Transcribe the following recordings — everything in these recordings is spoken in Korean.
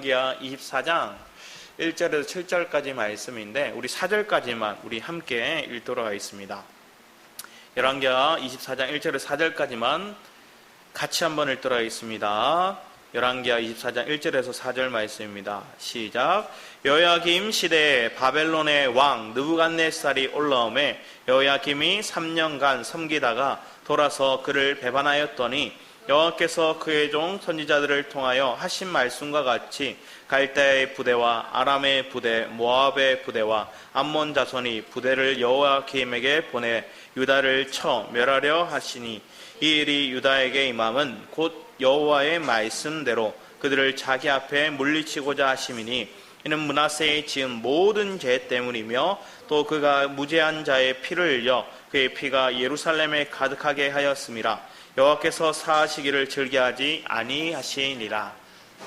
열왕기하 24장 1절에서 7절까지 말씀인데 우리 4절까지만 우리 함께 읽도록 하겠습니다. 열왕기하 24장 1절에서 4절까지만 같이 한번 읽도록 하겠습니다. 열왕기하 24장 1절에서 4절 말씀입니다. 시작. 여호야김 시대에 바벨론의 왕 느부갓네살이 올라오매 여호야김이 3년간 섬기다가 돌아서 그를 배반하였더니 여호와께서 그의 종 선지자들을 통하여 하신 말씀과 같이 갈대아의 부대와 아람의 부대, 모압의 부대와 암몬 자손이 부대를 여호야김에게 보내 유다를 쳐 멸하려 하시니 이 일이 유다에게 임함은 곧 여호와의 말씀대로 그들을 자기 앞에 물리치고자 하심이니 이는 므낫세의 지은 모든 죄 때문이며 또 그가 무죄한 자의 피를 흘려 그의 피가 예루살렘에 가득하게 하였음이라. 여호와께서 사하시기를 즐겨하지 아니하시니라.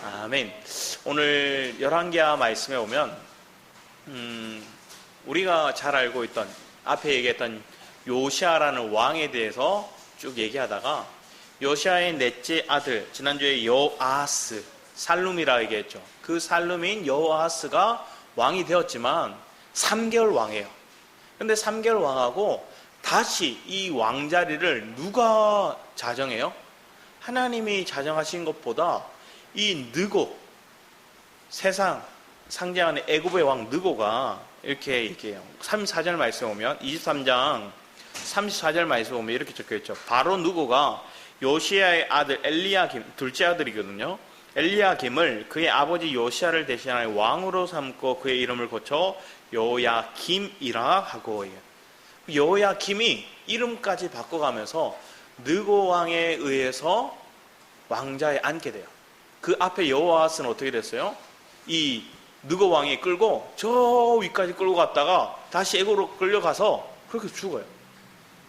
아멘. 오늘 열왕기하 말씀에 오면 우리가 잘 알고 있던 앞에 얘기했던 요시아라는 왕에 대해서 쭉 얘기하다가 요시아의 넷째 아들, 지난주에 여호아하스, 살룸이라 얘기했죠. 그 살룸인 여호아하스가 왕이 되었지만 3개월 왕이에요. 근데 3개월 왕하고 다시 이 왕자리를 누가 자정해요? 하나님이 자정하신 것보다 이 느고, 세상 상징하는 애굽의 왕 느고가 이렇게 얘기해요. 34절 말씀 보면 23장 34절 말씀 보면 이렇게 적혀있죠. 바로 느고가 요시아의 아들 엘리야김, 둘째 아들이거든요. 엘리야김을 그의 아버지 요시아를 대신하여 왕으로 삼고 그의 이름을 고쳐 여호야김이라 하고 해요. 여호야김이 이름까지 바꿔가면서 느고 왕에 의해서 왕자에 앉게 돼요. 그 앞에 여호아하스는 어떻게 됐어요? 이 느고 왕이 끌고 저 위까지 끌고 갔다가 다시 애굽으로 끌려가서 그렇게 죽어요.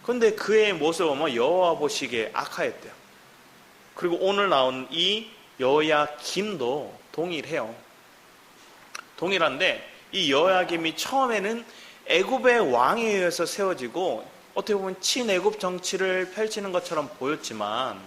그런데 그의 모습을 보면 여호와 보시기에 악하였대요. 그리고 오늘 나온 이 여호야김도 동일해요. 동일한데 이 여호야김이 처음에는 애굽의 왕에 의해서 세워지고 어떻게 보면 친애굽 정치를 펼치는 것처럼 보였지만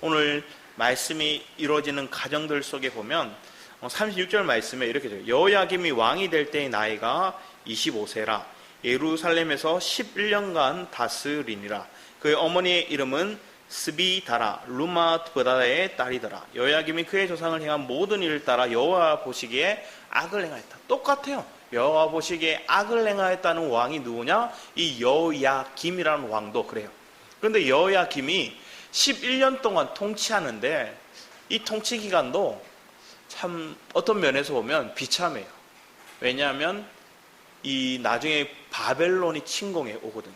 오늘 말씀이 이루어지는 가정들 속에 보면 36절 말씀에 이렇게 돼요. 여호야김이 왕이 될 때의 나이가 25세라 예루살렘에서 11년간 다스리니라. 그의 어머니의 이름은 스비다라 루마트보다의 딸이더라. 여호야김이 그의 조상을 행한 모든 일을 따라 여호와 보시기에 악을 행하였다. 똑같아요. 여호와 보시기에 악을 행하였다는 왕이 누구냐? 이 여호야김이라는 왕도 그래요. 그런데 여호야김이 11년 동안 통치하는데 이 통치 기간도 참 어떤 면에서 보면 비참해요. 왜냐하면 이 나중에 바벨론이 침공해 오거든요.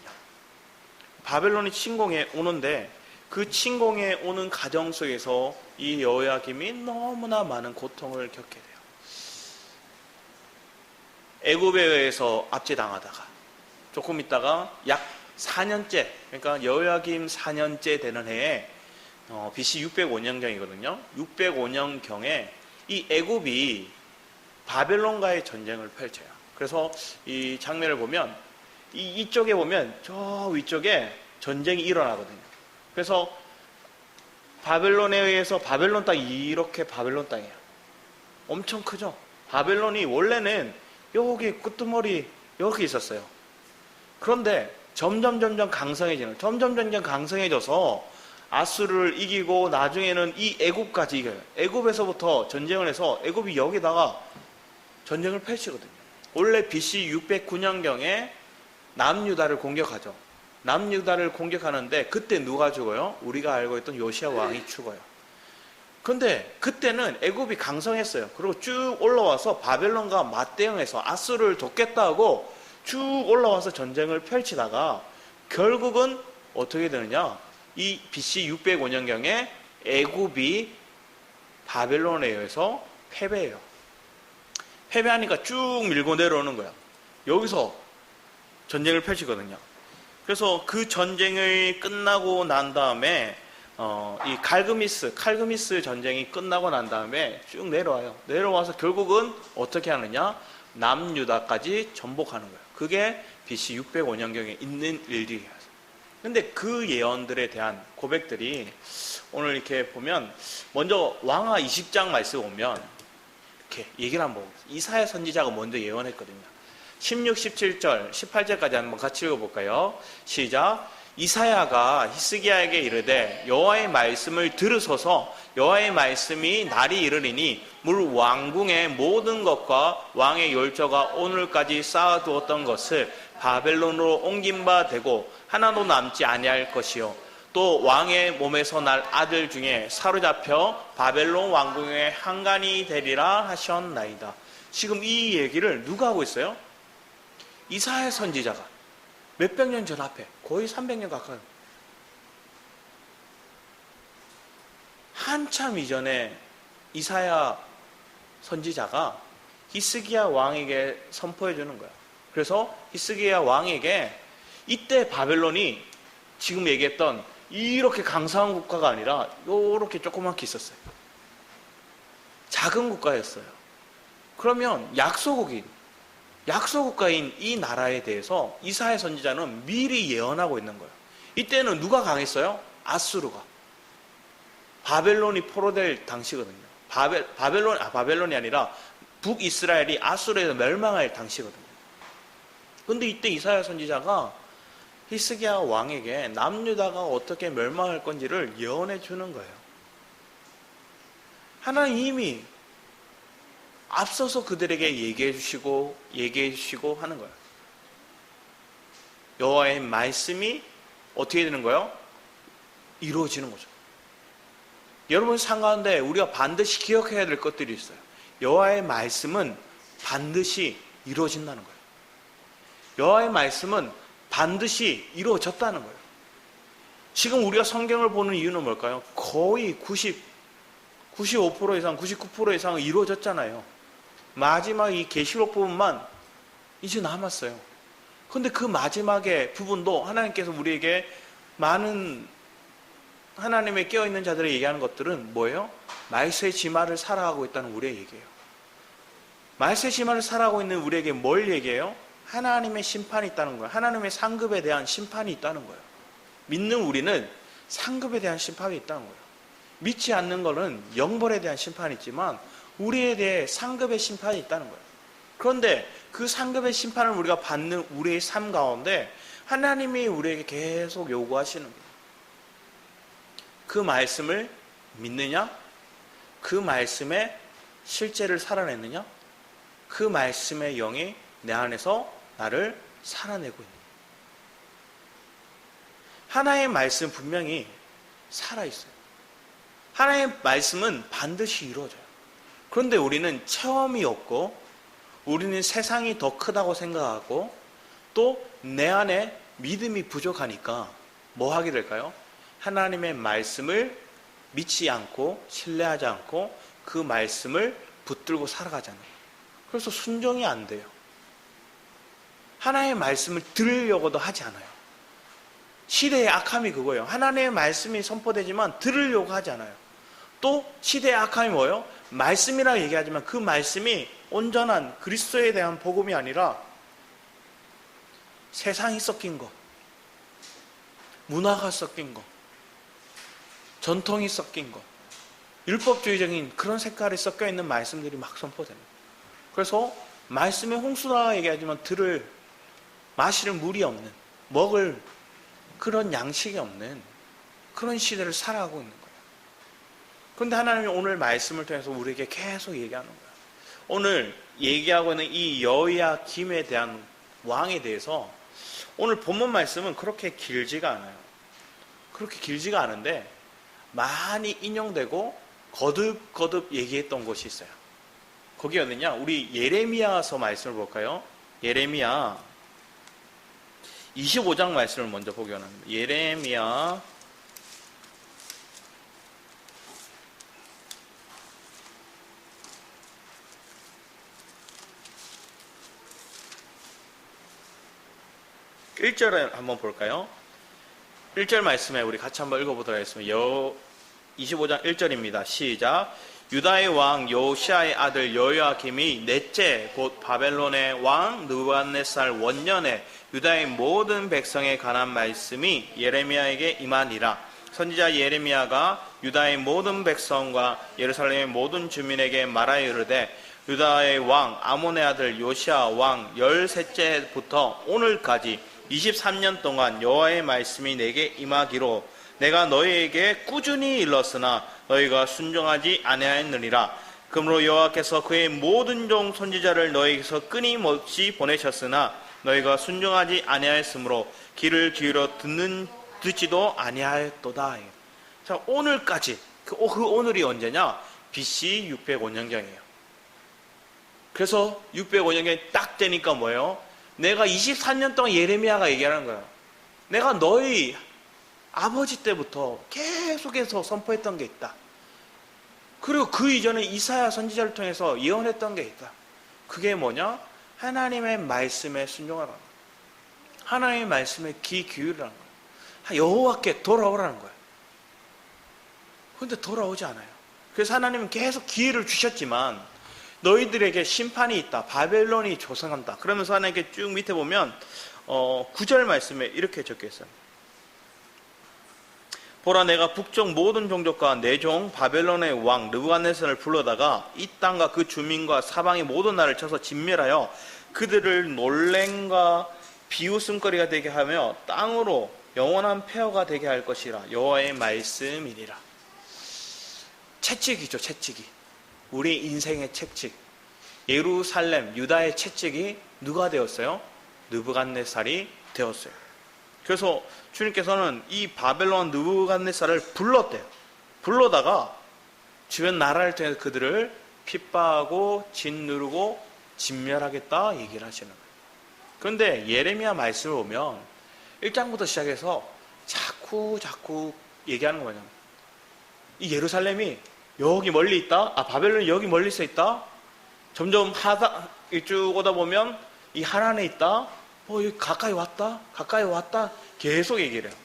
바벨론이 침공해 오는데 그 침공해 오는 과정 속에서 이 여호야김이 너무나 많은 고통을 겪게 돼요. 애굽에 의해서 압제당하다가 조금 있다가 약 4년째, 그러니까 여호야김 4년째 되는 해에 BC 605년경이거든요. 605년경에 이 애굽이 바벨론과의 전쟁을 펼쳐요. 그래서 이 장면을 보면 이쪽에 보면 저 위쪽에 전쟁이 일어나거든요. 그래서 바벨론에 의해서 바벨론 땅이 이렇게 바벨론 땅이에요. 엄청 크죠. 바벨론이 원래는 여기 끄트머리 이렇게 있었어요. 그런데 점점 강성해져서 아수르를 이기고 나중에는 이 애굽까지 이겨요. 애굽에서부터 전쟁을 해서 애굽이 여기다가 전쟁을 펼치거든요. 원래 BC 609년경에 남유다를 공격하죠. 남유다를 공격하는데 그때 누가 죽어요? 우리가 알고 있던 요시아 왕이 죽어요. 근데 그때는 애굽이 강성했어요. 그리고 쭉 올라와서 바벨론과 맞대응해서 아수르를 돕겠다고 쭉 올라와서 전쟁을 펼치다가 결국은 어떻게 되느냐? 이 BC 605년경에 애굽이 바벨론에 의해서 패배해요. 패배하니까 쭉 밀고 내려오는 거야. 여기서 전쟁을 펼치거든요. 그래서 그 전쟁이 끝나고 난 다음에 이 칼그미스 전쟁이 끝나고 난 다음에 쭉 내려와요. 내려와서 결국은 어떻게 하느냐? 남유다까지 전복하는 거예요. 그게 BC 605년경에 있는 일들이에요. 근데 그 예언들에 대한 고백들이 오늘 이렇게 보면 먼저 왕하 20장 말씀 보면 이렇게 얘기를 한번 보겠습니다. 이사야 선지자가 먼저 예언했거든요. 16, 17절, 18절까지 한번 같이 읽어볼까요? 시작. 이사야가 히스기야에게 이르되 여호와의 말씀을 들으소서. 여호와의 말씀이 날이 이르리니 물 왕궁의 모든 것과 왕의 열조가 오늘까지 쌓아두었던 것을 바벨론으로 옮긴 바 되고 하나도 남지 아니할 것이요 또 왕의 몸에서 날 아들 중에 사로잡혀 바벨론 왕궁의 한간이 되리라 하셨나이다. 지금 이 얘기를 누가 하고 있어요? 이사야 선지자가 몇백 년 전 앞에, 거의 300년 가까이, 한참 이전에 이사야 선지자가 히스기야 왕에게 선포해 주는 거야. 그래서 히스기야 왕에게 이때 바벨론이 지금 얘기했던 이렇게 강성한 국가가 아니라 이렇게 조그맣게 있었어요. 작은 국가였어요. 그러면 약소국가인 이 나라에 대해서 이사야 선지자는 미리 예언하고 있는 거예요. 이때는 누가 강했어요? 아수르가. 바벨론이 포로될 당시거든요. 바벨론이 아니라 북이스라엘이 아수르에서 멸망할 당시거든요. 그런데 이때 이사야 선지자가 히스기야 왕에게 남유다가 어떻게 멸망할 건지를 예언해 주는 거예요. 하나님이 앞서서 그들에게 얘기해 주시고 하는 거예요. 여호와의 말씀이 어떻게 되는 거예요? 이루어지는 거죠. 여러분 삶 가운데 우리가 반드시 기억해야 될 것들이 있어요. 여호와의 말씀은 반드시 이루어진다는 거예요. 여호와의 말씀은 반드시 이루어졌다는 거예요. 지금 우리가 성경을 보는 이유는 뭘까요? 거의 95% 이상, 99% 이상은 이루어졌잖아요. 마지막 이 계시록 부분만 이제 남았어요. 그런데 그 마지막의 부분도 하나님께서 우리에게 많은 하나님의 깨어있는 자들이 얘기하는 것들은 뭐예요? 말세의 지마를 살아가고 있다는 우리의 얘기예요. 말세의 지마를 살아가고 있는 우리에게 뭘 얘기해요? 하나님의 심판이 있다는 거예요. 하나님의 상급에 대한 심판이 있다는 거예요. 믿는 우리는 상급에 대한 심판이 있다는 거예요. 믿지 않는 것은 영벌에 대한 심판이 있지만 우리에 대해 상급의 심판이 있다는 거예요. 그런데 그 상급의 심판을 우리가 받는 우리의 삶 가운데 하나님이 우리에게 계속 요구하시는 거예요. 그 말씀을 믿느냐? 그 말씀의 실제를 살아내느냐? 그 말씀의 영이 내 안에서 나를 살아내고 있는 거예요. 하나의 말씀 분명히 살아있어요. 하나의 말씀은 반드시 이루어져요. 그런데 우리는 체험이 없고 우리는 세상이 더 크다고 생각하고 또 내 안에 믿음이 부족하니까 뭐 하게 될까요? 하나님의 말씀을 믿지 않고 신뢰하지 않고 그 말씀을 붙들고 살아가잖아요. 그래서 순종이 안 돼요. 하나님의 말씀을 들으려고도 하지 않아요. 시대의 악함이 그거예요. 하나님의 말씀이 선포되지만 들으려고 하지 않아요. 또 시대의 악함이 뭐예요? 말씀이라 얘기하지만 그 말씀이 온전한 그리스도에 대한 복음이 아니라 세상이 섞인 것, 문화가 섞인 것, 전통이 섞인 것, 율법주의적인 그런 색깔이 섞여 있는 말씀들이 막 선포됩니다. 그래서 말씀의 홍수라 얘기하지만 마실 물이 없는, 먹을 그런 양식이 없는 그런 시대를 살아가고 있는 거예요. 그런데 하나님이 오늘 말씀을 통해서 우리에게 계속 얘기하는 거예요. 오늘 얘기하고 있는 이 여호야김에 대한 왕에 대해서 오늘 본문 말씀은 그렇게 길지가 않아요. 그렇게 길지가 않은데 많이 인용되고 거듭 얘기했던 것이 있어요. 거기 어디냐? 우리 예레미야서 말씀을 볼까요? 예레미야 25장 말씀을 먼저 보기 원합니다. 예레미야 1절에 한번 볼까요? 1절 말씀에 우리 같이 한번 읽어보도록 하겠습니다. 25장 1절입니다. 시작. 유다의 왕 요시아의 아들 여호야김이 넷째 곧 바벨론의 왕 느부갓네살 원년에 유다의 모든 백성에 관한 말씀이 예레미야에게 임하니라. 선지자 예레미야가 유다의 모든 백성과 예루살렘의 모든 주민에게 말하여 이르되 유다의 왕 아몬의 아들 요시야 왕 13째부터 오늘까지 23년 동안 여호와의 말씀이 내게 임하기로 내가 너희에게 꾸준히 일렀으나 너희가 순종하지 아니하였느니라. 그러므로 여호와께서 그의 모든 종 선지자를 너희에게서 끊임없이 보내셨으나 너희가 순종하지 아니하였으므로 귀를 기울여 듣지도 아니하였도다. 자, 오늘까지 그 오늘이 언제냐? BC 605년경이에요. 그래서 605년경이 딱 되니까 뭐예요? 내가 24년 동안 예레미야가 얘기하는 거예요. 내가 너희 아버지 때부터 계속해서 선포했던 게 있다. 그리고 그 이전에 이사야 선지자를 통해서 예언했던 게 있다. 그게 뭐냐? 하나님의 말씀에 순종하라는 거예요. 하나님의 말씀에 귀 기울이라는 거예요. 여호와께 돌아오라는 거예요. 그런데 돌아오지 않아요. 그래서 하나님은 계속 기회를 주셨지만 너희들에게 심판이 있다. 바벨론이 조성한다. 그러면서 하나님께 쭉 밑에 보면 9절 말씀에 이렇게 적혀 있어요. 보라, 내가 북쪽 모든 종족과 내 종 바벨론의 왕 느부갓네살을 불러다가 이 땅과 그 주민과 사방의 모든 나라를 쳐서 진멸하여 그들을 놀램과 비웃음거리가 되게 하며 땅으로 영원한 폐허가 되게 할 것이라. 여호와의 말씀이니라. 채찍이죠, 채찍이. 우리 인생의 채찍. 예루살렘, 유다의 채찍이 누가 되었어요? 느부갓네살이 되었어요. 그래서 주님께서는 이 바벨론 느부갓네살을 불렀대요. 불러다가 주변 나라를 통해서 그들을 핍박하고 짓누르고 진멸하겠다 얘기를 하시는 거예요. 그런데 예레미야 말씀을 보면 1장부터 시작해서 자꾸 얘기하는 거냐. 이 예루살렘이 여기 멀리 있다. 바벨론이 여기 멀리 있다. 점점 쭉 오다 보면 이 하란에 있다. 여기 가까이 왔다. 계속 얘기를 해요.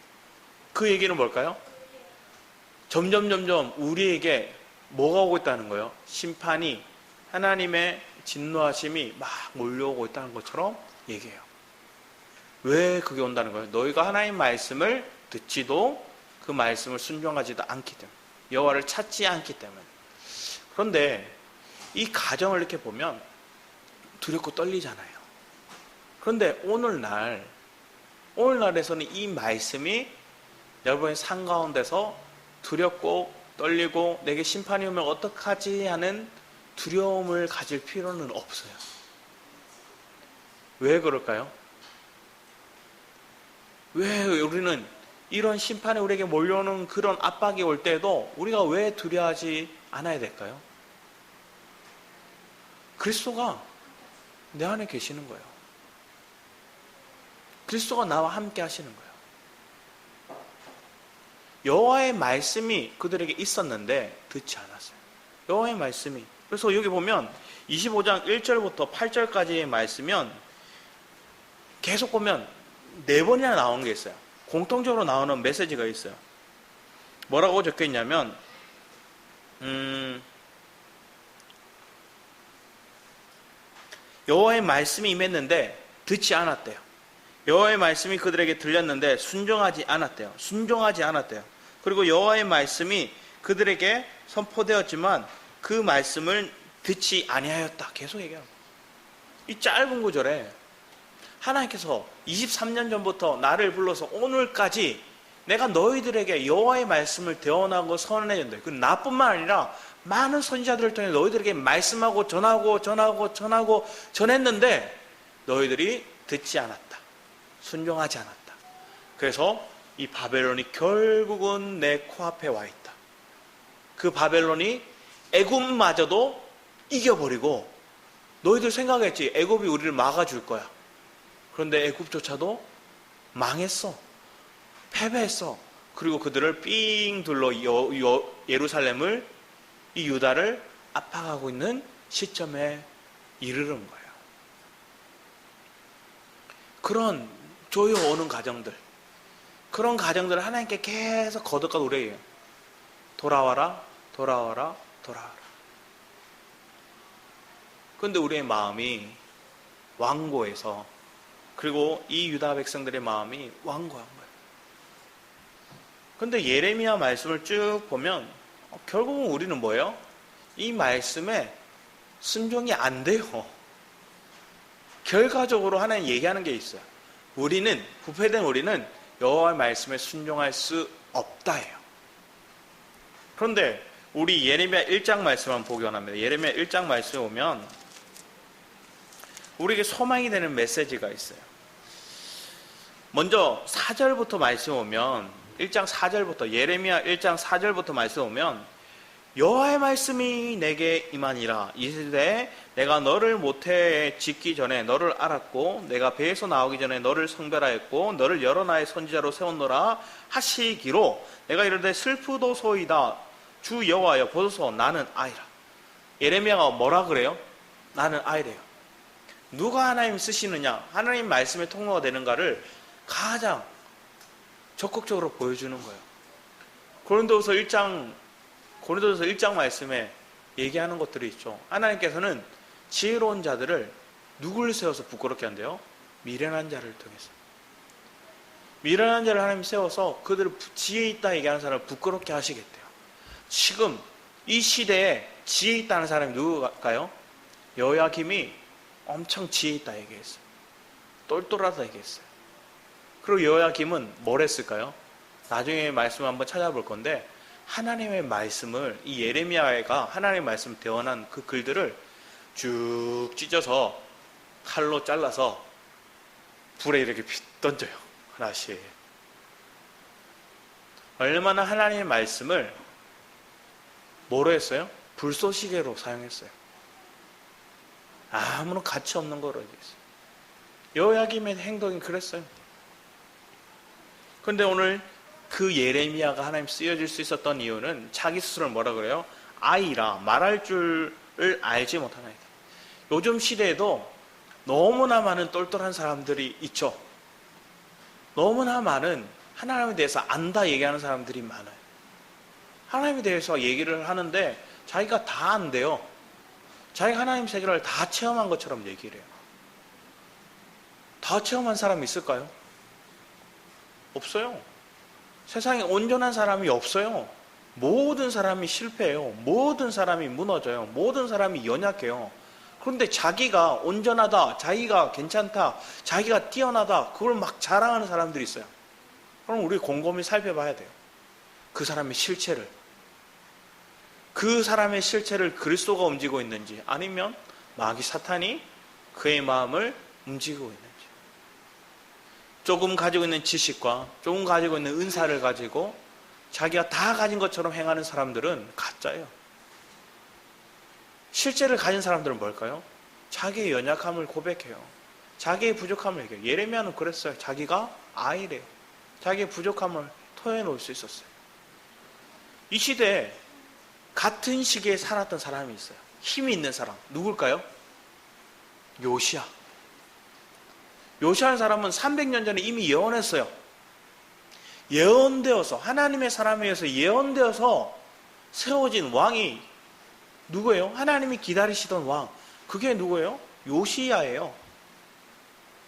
그 얘기는 뭘까요? 점점 우리에게 뭐가 오고 있다는 거예요? 심판이, 하나님의 진노하심이 막 몰려오고 있다는 것처럼 얘기해요. 왜 그게 온다는 거예요? 너희가 하나님의 말씀을 듣지도 그 말씀을 순종하지도 않기 때문에, 여호와를 찾지 않기 때문에. 그런데 이 가정을 이렇게 보면 두렵고 떨리잖아요. 그런데 오늘날에서는 이 말씀이 여러분의 삶 가운데서 두렵고 떨리고 내게 심판이 오면 어떡하지 하는 두려움을 가질 필요는 없어요. 왜 그럴까요? 왜 우리는 이런 심판이 우리에게 몰려오는 그런 압박이 올 때에도 우리가 왜 두려워하지 않아야 될까요? 그리스도가 내 안에 계시는 거예요. 그리스도가 나와 함께 하시는 거예요. 여호와의 말씀이 그들에게 있었는데 듣지 않았어요. 여호와의 말씀이. 그래서 여기 보면 25장 1절부터 8절까지의 말씀이면 계속 보면 4번이나 나오는 게 있어요. 공통적으로 나오는 메시지가 있어요. 뭐라고 적혀 있냐면 여호와의 말씀이 임했는데 듣지 않았대요. 여호와의 말씀이 그들에게 들렸는데 순종하지 않았대요. 그리고 여호와의 말씀이 그들에게 선포되었지만 그 말씀을 듣지 아니하였다. 계속 얘기합니다. 이 짧은 구절에 하나님께서 23년 전부터 나를 불러서 오늘까지 내가 너희들에게 여호와의 말씀을 대언하고 선언해 준다. 그 나뿐만 아니라 많은 선지자들을 통해 너희들에게 말씀하고 전했는데 너희들이 듣지 않았다. 순종하지 않았다. 그래서 이 바벨론이 결국은 내 코앞에 와 있다. 그 바벨론이 애굽마저도 이겨버리고, 너희들 생각했지 애굽이 우리를 막아줄 거야. 그런데 애굽조차도 망했어. 패배했어. 그리고 그들을 삥 둘러 예루살렘을, 이 유다를 압박하고 있는 시점에 이르는 거예요. 그런 조여오는 가정들, 그런 가정들을 하나님께 계속 거듭거듭 우리에게 돌아와라. 그런데 우리의 마음이 완고해서, 그리고 이 유다 백성들의 마음이 완고한 거예요. 그런데 예레미야 말씀을 쭉 보면 결국은 우리는 뭐예요? 이 말씀에 순종이 안 돼요. 결과적으로 하나님 얘기하는 게 있어요. 우리는, 부패된 우리는 여호와의 말씀에 순종할 수 없다예요. 그런데 우리 예레미야 1장 말씀 한번 보기 원합니다. 예레미야 1장 말씀에 오면 우리에게 소망이 되는 메시지가 있어요. 먼저 4절부터 말씀 오면 1장 4절부터 예레미야 1장 4절부터 말씀 오면 여호와의 말씀이 내게 임하니라. 이르되 내가 너를 모태에 짓기 전에 너를 알았고 내가 배에서 나오기 전에 너를 성별하였고 너를 여러 나라의 선지자로 세웠노라 하시기로 내가 이르되 슬프도소이다 주 여호와여 보소서 나는 아이라. 예레미야가 뭐라 그래요? 나는 아이래요. 누가 하나님 쓰시느냐, 하나님 말씀의 통로가 되는가를 가장 적극적으로 보여주는 거예요. 고린도서 1장 말씀에 얘기하는 것들이 있죠. 하나님께서는 지혜로운 자들을 누구를 세워서 부끄럽게 한대요? 미련한 자를 통해서. 미련한 자를 하나님 세워서 그들을 지혜 있다 얘기하는 사람을 부끄럽게 하시겠대요. 지금 이 시대에 지혜 있다는 사람이 누구일까요? 여호야김이 엄청 지혜 있다 얘기했어요. 똘똘하다 얘기했어요. 그리고 여호야김은 뭘 했을까요? 나중에 말씀을 한번 찾아볼 건데 하나님의 말씀을, 이 예레미야가 하나님의 말씀 대원한 그 글들을 쭉 찢어서 칼로 잘라서 불에 이렇게 던져요. 하나씩. 얼마나 하나님의 말씀을 뭐로 했어요? 불쏘시개로 사용했어요. 아무런 가치 없는 거로 얘기했어요. 여호야김의 행동이 그랬어요. 그런데 오늘 그 예레미야가 하나님 쓰여질 수 있었던 이유는 자기 스스로를 뭐라 그래요? 아이라, 말할 줄을 알지 못하나이다. 요즘 시대에도 너무나 많은 똘똘한 사람들이 있죠. 너무나 많은 하나님에 대해서 안다 얘기하는 사람들이 많아요. 하나님에 대해서 얘기를 하는데 자기가 다 안돼요. 자기가 하나님 세계를 다 체험한 것처럼 얘기를 해요. 다 체험한 사람이 있을까요? 없어요. 세상에 온전한 사람이 없어요. 모든 사람이 실패해요. 모든 사람이 무너져요. 모든 사람이 연약해요. 그런데 자기가 온전하다, 자기가 괜찮다, 자기가 뛰어나다, 그걸 막 자랑하는 사람들이 있어요. 그럼 우리 곰곰이 살펴봐야 돼요. 그 사람의 실체를. 그 사람의 실체를 그리스도가 움직이고 있는지, 아니면 마귀 사탄이 그의 마음을 움직이고 있는지. 조금 가지고 있는 지식과 조금 가지고 있는 은사를 가지고 자기가 다 가진 것처럼 행하는 사람들은 가짜예요. 실제를 가진 사람들은 뭘까요? 자기의 연약함을 고백해요. 자기의 부족함을 얘기해요. 예레미야는 그랬어요. 자기가 아이래요. 자기의 부족함을 토해놓을 수 있었어요. 이 시대에 같은 시기에 살았던 사람이 있어요. 힘이 있는 사람. 누굴까요? 요시야. 요시아라는 사람은 300년 전에 이미 예언했어요. 예언되어서, 하나님의 사람에 의해서 예언되어서 세워진 왕이 누구예요? 하나님이 기다리시던 왕. 그게 누구예요? 요시야예요.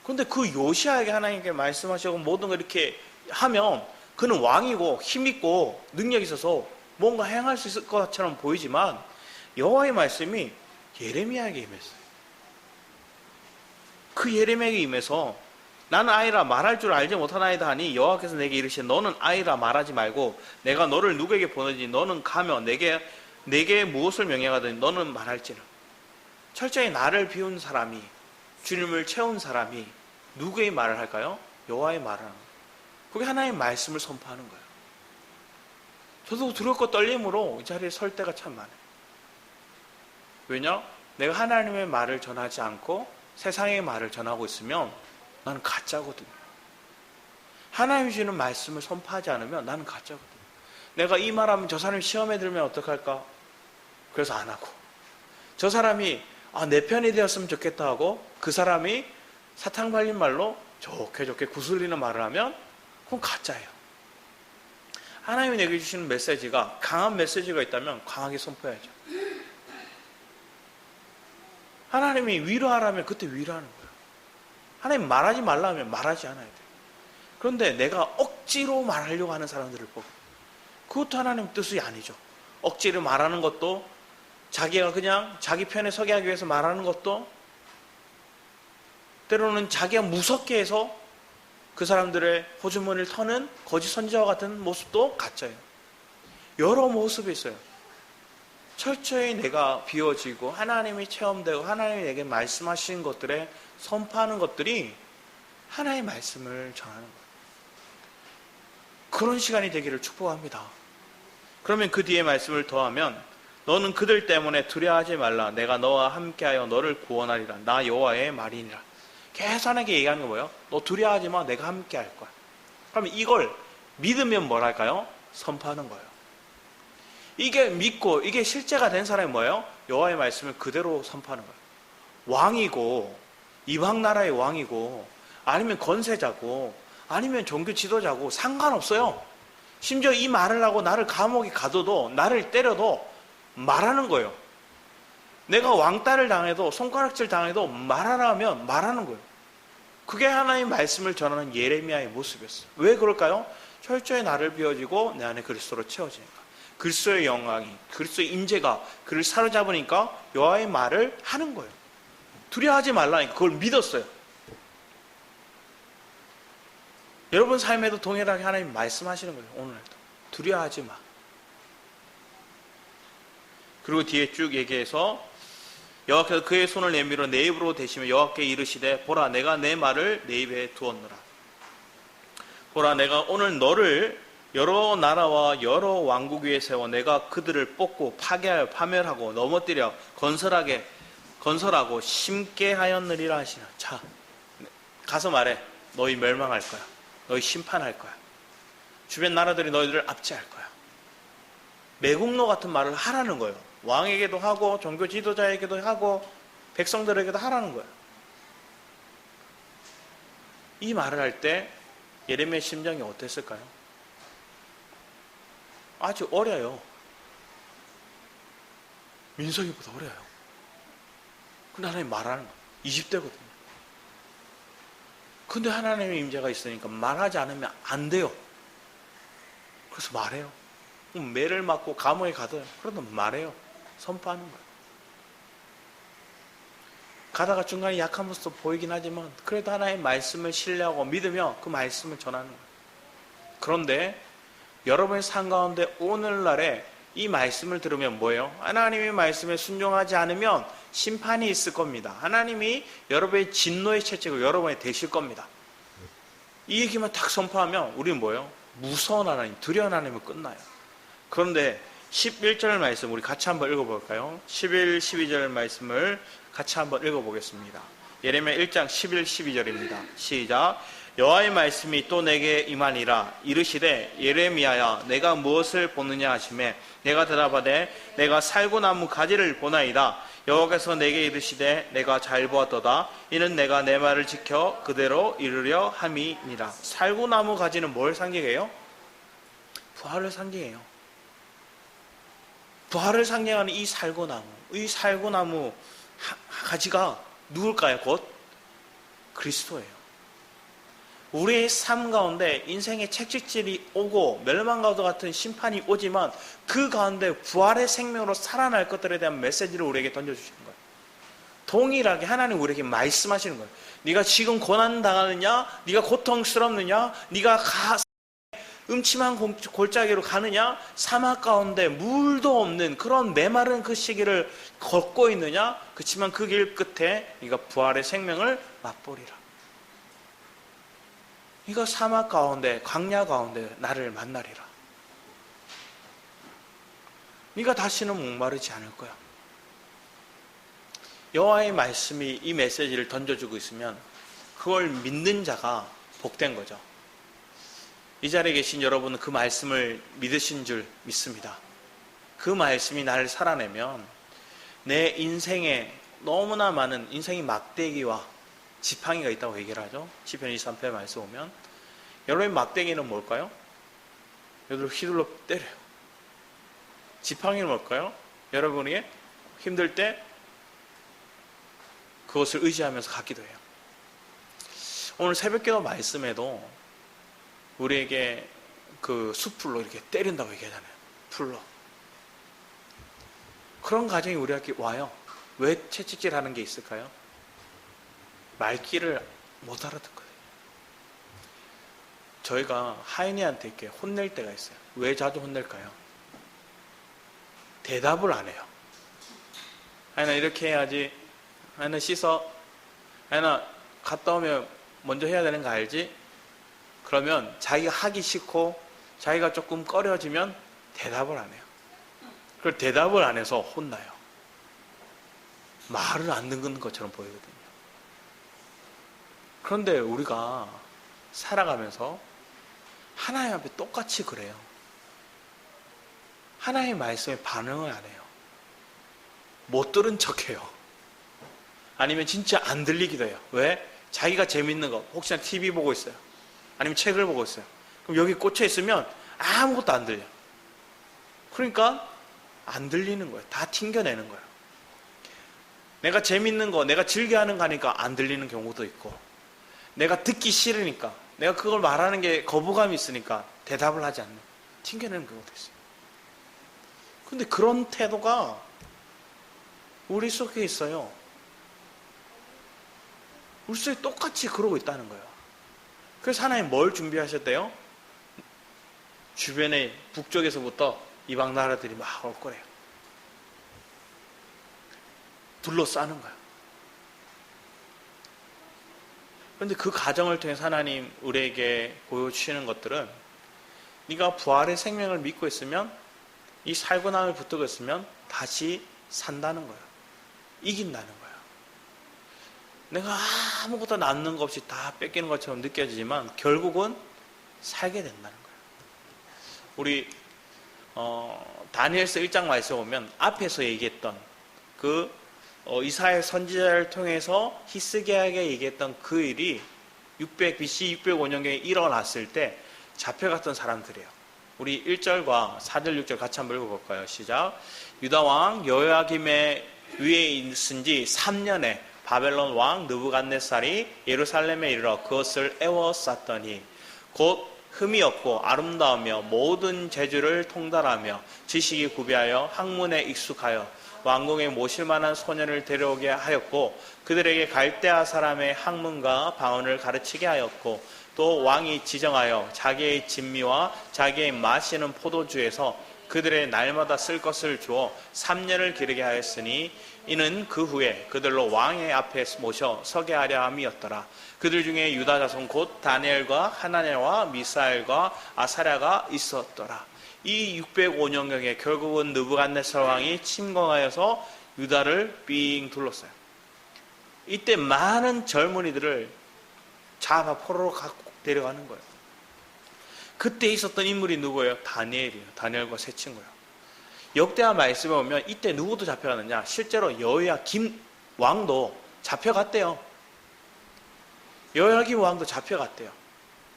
그런데 그 요시야에게 하나님께 말씀하시고 모든 걸 이렇게 하면 그는 왕이고 힘있고 능력이 있어서 뭔가 행할 수 있을 것처럼 보이지만 여호와의 말씀이 예레미야에게 임했어요. 그 예레미야에게 임해서 나는 아이라 말할 줄 알지 못하나이다 하니 여호와께서 내게 이르시되 너는 아이라 말하지 말고 내가 너를 누구에게 보내지 너는 가며 내게 무엇을 명령하든 너는 말할지는. 철저히 나를 비운 사람이, 주님을 채운 사람이 누구의 말을 할까요? 여호와의 말을 하는 거예요. 그게 하나님의 말씀을 선포하는 거예요. 저도 두렵고 떨림으로 이 자리에 설 때가 참 많아요. 왜냐? 내가 하나님의 말을 전하지 않고 세상의 말을 전하고 있으면 나는 가짜거든요. 하나님이 주는 말씀을 선포하지 않으면 나는 가짜거든요. 내가 이 말하면 저 사람이 시험에 들면 어떡할까? 그래서 안 하고, 저 사람이 내 편이 되었으면 좋겠다 하고 그 사람이 사탕 발린 말로 좋게 구슬리는 말을 하면 그건 가짜예요. 하나님이 내게 주시는 메시지가 강한 메시지가 있다면 강하게 선포해야죠. 하나님이 위로하라면 그때 위로하는 거예요. 하나님 말하지 말라면 말하지 않아야 돼요. 그런데 내가 억지로 말하려고 하는 사람들을 보고, 그것도 하나님 뜻이 아니죠. 억지로 말하는 것도 자기가 그냥 자기 편에 서게 하기 위해서 말하는 것도, 때로는 자기가 무섭게 해서 그 사람들의 호주머니를 터는 거짓 선지자와 같은 모습도 가짜예요. 여러 모습이 있어요. 철저히 내가 비워지고 하나님이 체험되고 하나님이 내게 말씀하신 것들에 선포하는 것들이 하나님의 말씀을 전하는 거예요. 그런 시간이 되기를 축복합니다. 그러면 그 뒤에 말씀을 더하면, 너는 그들 때문에 두려워하지 말라. 내가 너와 함께하여 너를 구원하리라. 나 여호와의 말이니라. 계산하게 얘기하는 거 뭐예요? 너 두려워하지 마. 내가 함께할 거야. 그러면 이걸 믿으면 뭐랄까요? 선포하는 거예요. 이게 믿고 이게 실제가 된 사람이 뭐예요? 여호와의 말씀을 그대로 선포하는 거예요. 왕이고 이방 나라의 왕이고 아니면 권세자고 아니면 종교 지도자고 상관없어요. 심지어 이 말을 하고 나를 감옥에 가둬도 나를 때려도 말하는 거예요. 내가 왕따를 당해도 손가락질 당해도 말하라면 말하는 거예요. 그게 하나님의 말씀을 전하는 예레미야의 모습이었어요. 왜 그럴까요? 철저히 나를 비워지고 내 안에 그리스도로 채워지니까. 그리스도의 영광이, 그리스도의 임재가 그를 사로잡으니까 여호와의 말을 하는 거예요. 두려워하지 말라니까 그걸 믿었어요. 여러분 삶에도 동일하게 하나님 말씀하시는 거예요. 오늘도 두려워하지 마. 그리고 뒤에 쭉 얘기해서 여호와께서 그의 손을 내밀어 내 입으로 대시며 여호와께 이르시되 보라 내가 내 말을 내 입에 두었노라. 보라 내가 오늘 너를 여러 나라와 여러 왕국 위에 세워 내가 그들을 뽑고 파괴하여 파멸하고 넘어뜨려 건설하고 심게 하였느니라 하시나. 자, 가서 말해. 너희 멸망할 거야. 너희 심판할 거야. 주변 나라들이 너희들을 압제할 거야. 매국노 같은 말을 하라는 거예요. 왕에게도 하고 종교 지도자에게도 하고 백성들에게도 하라는 거예요. 이 말을 할 때 예레미야의 심정이 어땠을까요? 아주 어려요. 민석이보다 어려요. 근데 하나님 말하는 거예요. 20대거든요. 근데 하나님의 임재가 있으니까 말하지 않으면 안 돼요. 그래서 말해요. 매를 맞고 감옥에 가둬요. 그래도 말해요. 선포하는 거예요. 가다가 중간에 약한 모습도 보이긴 하지만 그래도 하나님의 말씀을 신뢰하고 믿으며 그 말씀을 전하는 거예요. 그런데 여러분의 삶 가운데 오늘날에 이 말씀을 들으면 뭐예요? 하나님의 말씀에 순종하지 않으면 심판이 있을 겁니다. 하나님이 여러분의 진노의 채찍을 여러분에 대실 겁니다. 이 얘기만 딱 선포하면 우리는 뭐예요? 무서운 하나님, 두려운 하나님은 끝나요. 그런데 11절 말씀 우리 같이 한번 읽어볼까요? 11, 12절 말씀을 같이 한번 읽어보겠습니다. 예레미야 1장 11, 12절입니다. 시작. 여호와의 말씀이 또 내게 임하니라. 이르시되 예레미야야 내가 무엇을 보느냐 하시매 내가 대답하되 내가 살구나무 가지를 보나이다. 여호와께서 내게 이르시되 내가 잘 보았도다. 이는 내가 내 말을 지켜 그대로 이루려 함이니라. 살구나무 가지는 뭘 상징해요? 부활을 상징해요. 부활을 상징하는 이 살구나무 가지가 누굴까요? 곧 그리스도예요. 우리의 삶 가운데 인생의 채찍질이 오고 멸망과도 같은 심판이 오지만 그 가운데 부활의 생명으로 살아날 것들에 대한 메시지를 우리에게 던져주시는 거예요. 동일하게 하나님 우리에게 말씀하시는 거예요. 네가 지금 고난당하느냐? 네가 고통스럽느냐? 네가 음침한 골짜기로 가느냐? 사막 가운데 물도 없는 그런 메마른 그 시기를 걷고 있느냐? 그렇지만 그 길 끝에 네가 부활의 생명을 맛보리라. 네가 사막 가운데 광야 가운데 나를 만나리라. 네가 다시는 목마르지 않을 거야. 여호와의 말씀이 이 메시지를 던져주고 있으면 그걸 믿는 자가 복된 거죠. 이 자리에 계신 여러분은 그 말씀을 믿으신 줄 믿습니다. 그 말씀이 나를 살아내면 내 인생에 너무나 많은 인생의 막대기와 지팡이가 있다고 얘기를 하죠. 시편 23편에 말씀 보면 여러분의 막대기는 뭘까요? 여러분을 휘둘러 때려요. 지팡이는 뭘까요? 여러분이 힘들 때 그것을 의지하면서 가기도 해요. 오늘 새벽기도 말씀에도 우리에게 그 숯불로 이렇게 때린다고 얘기하잖아요. 불로. 그런 가정이 우리에게 와요. 왜 채찍질 하는 게 있을까요? 말귀를 못 알아듣거든요. 저희가 하인이한테 이렇게 혼낼 때가 있어요. 왜 자주 혼낼까요? 대답을 안 해요. 하인아 이렇게 해야지. 하인아 씻어. 하인아 갔다 오면 먼저 해야 되는 거 알지? 그러면 자기가 하기 싫고 자기가 조금 꺼려지면 대답을 안 해요. 그걸 대답을 안 해서 혼나요. 말을 안 듣는 것처럼 보이거든요. 그런데 우리가 살아가면서 하나님 앞에 똑같이 그래요. 하나님의 말씀에 반응을 안 해요. 못 들은 척해요. 아니면 진짜 안 들리기도 해요. 왜? 자기가 재밌는 거, 혹시나 TV 보고 있어요. 아니면 책을 보고 있어요. 그럼 여기 꽂혀 있으면 아무것도 안 들려. 그러니까 안 들리는 거예요. 다 튕겨내는 거예요. 내가 재밌는 거, 내가 즐겨하는 거 하니까 안 들리는 경우도 있고, 내가 듣기 싫으니까, 내가 그걸 말하는 게 거부감이 있으니까 대답을 하지 않는, 튕겨내는 경우도 있어요. 근데 그런 태도가 우리 속에 있어요. 우리 속에 똑같이 그러고 있다는 거예요. 그래서 하나님 뭘 준비하셨대요? 주변에 북쪽에서부터 이방 나라들이 막 올 거래요. 둘러싸는 거예요. 그런데 그 과정을 통해서 하나님 우리에게 보여주시는 것들은, 네가 부활의 생명을 믿고 있으면, 이 살고 남을 붙들고 있으면 다시 산다는 거예요. 이긴다는 거예요. 내가 아무것도 남는 것 없이 다 뺏기는 것처럼 느껴지지만 결국은 살게 된다는 거예요. 우리 다니엘서 1장 말씀 보면 앞에서 얘기했던 그 이사야 선지자를 통해서 히스기야에게 얘기했던 그 일이 BC 605년경에 일어났을 때 잡혀갔던 사람들이에요. 우리 1절과 4절 6절 같이 한번 읽어볼까요? 시작. 유다왕 여호야김의 위에 있은 지 3년에 바벨론 왕 느부갓네살이 예루살렘에 이르러 그것을 에워쌌더니 곧 흠이 없고 아름다우며 모든 재주를 통달하며 지식이 구비하여 학문에 익숙하여 왕궁에 모실 만한 소년을 데려오게 하였고 그들에게 갈대아 사람의 학문과 방언을 가르치게 하였고 또 왕이 지정하여 자기의 진미와 자기의 마시는 포도주에서 그들의 날마다 쓸 것을 주어 3년을 기르게 하였으니 이는 그 후에 그들로 왕의 앞에 모셔 서게 하려 함이었더라. 그들 중에 유다 자손 곧 다니엘과 하나냐와 미사엘과 아사랴가 있었더라. 이 605년경에 결국은 느부갓네살 왕이 침공하여서 유다를 삥 둘렀어요. 이때 많은 젊은이들을 잡아 포로로 갖고 데려가는 거예요. 그때 있었던 인물이 누구예요? 다니엘이에요. 다니엘과 세 친구예요. 역대하 말씀에 보면 이때 누구도 잡혀갔느냐? 실제로 여호야김 왕도 잡혀갔대요. 여호야김 왕도 잡혀갔대요.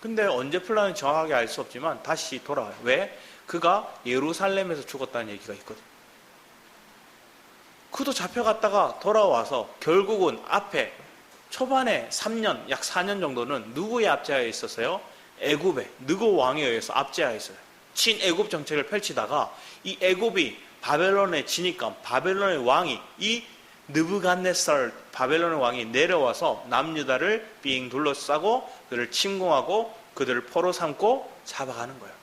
근데 언제 풀렸는지 정확하게 알 수 없지만 다시 돌아와요. 왜? 그가 예루살렘에서 죽었다는 얘기가 있거든요. 그도 잡혀갔다가 돌아와서 결국은 앞에 초반에 3년, 약 4년 정도는 누구의 압제하에 있었어요? 애굽의 느고 왕에 의해서 압제하에 있어요. 친애굽 정책을 펼치다가 이 애굽이 바벨론에 지니까 바벨론의 왕이 이 느부갓네살 바벨론의 왕이 내려와서 남유다를 빙 둘러싸고 그들을 침공하고 그들을 포로 삼고 잡아가는 거예요.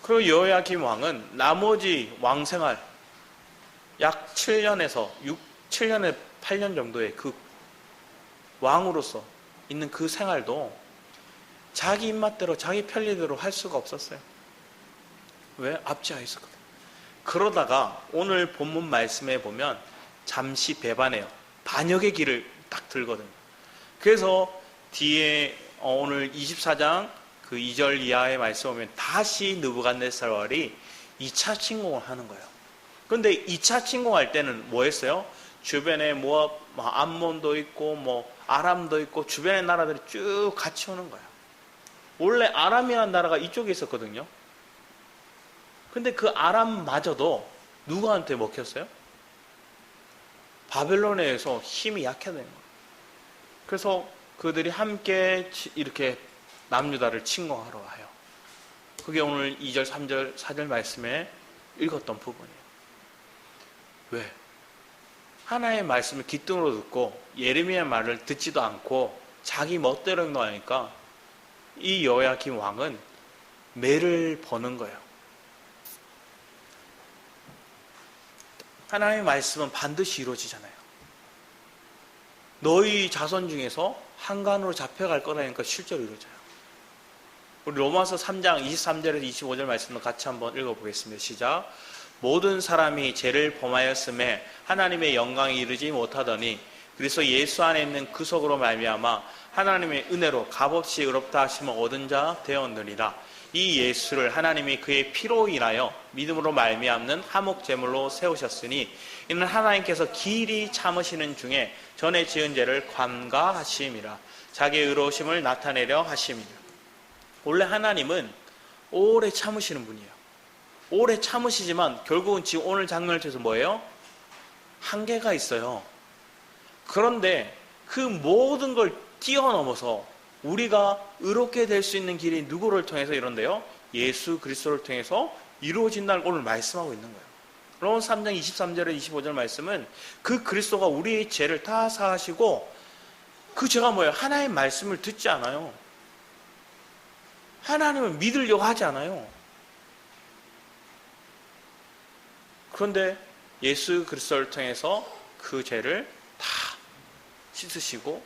그리고 여호야김 왕은 나머지 왕생활 약 7년에서 7년에 8년 정도의 그 왕으로서 있는 그 생활도 자기 입맛대로 자기 편리대로 할 수가 없었어요. 왜? 압제하에 있었거든요. 그러다가 오늘 본문 말씀에 보면 잠시 배반해요. 반역의 길을 딱 들거든요. 그래서 뒤에 오늘 24장 그 2절 이하의 말씀 보면 다시 느부갓네살 왕이 2차 침공을 하는 거예요. 그런데 2차 침공할 때는 뭐 했어요? 주변에 뭐 암몬도 있고 뭐 아람도 있고 주변의 나라들이 쭉 같이 오는 거예요. 원래 아람이라는 나라가 이쪽에 있었거든요. 근데 그 아람마저도 누구한테 먹혔어요? 바벨론에 의해서 힘이 약해진 거예요. 그래서 그들이 함께 이렇게 남유다를 침공하러 와요. 그게 오늘 2절, 3절, 4절 말씀에 읽었던 부분이에요. 왜? 하나의 말씀을 귓등으로 듣고 예레미야 말을 듣지도 않고 자기 멋대로 행동하니까 이 여호야김 왕은 매를 버는 거예요. 하나님의 말씀은 반드시 이루어지잖아요. 너희 자손 중에서 한간으로 잡혀갈 거라니까 실제로 이루어져요. 우리 로마서 3장 23절에서 25절 말씀도 같이 한번 읽어보겠습니다. 시작. 모든 사람이 죄를 범하였음에 하나님의 영광에 이르지 못하더니 그래서 예수 안에 있는 그 속으로 말미암아 하나님의 은혜로 값없이 의롭다 하심을 얻은 자 되었느니라. 이 예수를 하나님이 그의 피로 인하여 믿음으로 말미암는 화목 제물로 세우셨으니 이는 하나님께서 길이 참으시는 중에 전에 지은 죄를 관가하심이라. 자기의 의로우심을 나타내려 하심이라. 원래 하나님은 오래 참으시는 분이에요. 오래 참으시지만 결국은 지금 오늘 장면을 통해서 뭐예요? 한계가 있어요. 그런데 그 모든 걸 뛰어넘어서 우리가 의롭게 될 수 있는 길이 누구를 통해서 이런데요? 예수 그리스도를 통해서 이루어진다는 오늘 말씀하고 있는 거예요. 로마서 3장 23절에 25절 말씀은 그 그리스도가 우리의 죄를 다 사하시고 그 죄가 뭐예요? 하나님의 말씀을 듣지 않아요. 하나님을 믿으려고 하지 않아요. 그런데 예수 그리스도를 통해서 그 죄를 다 씻으시고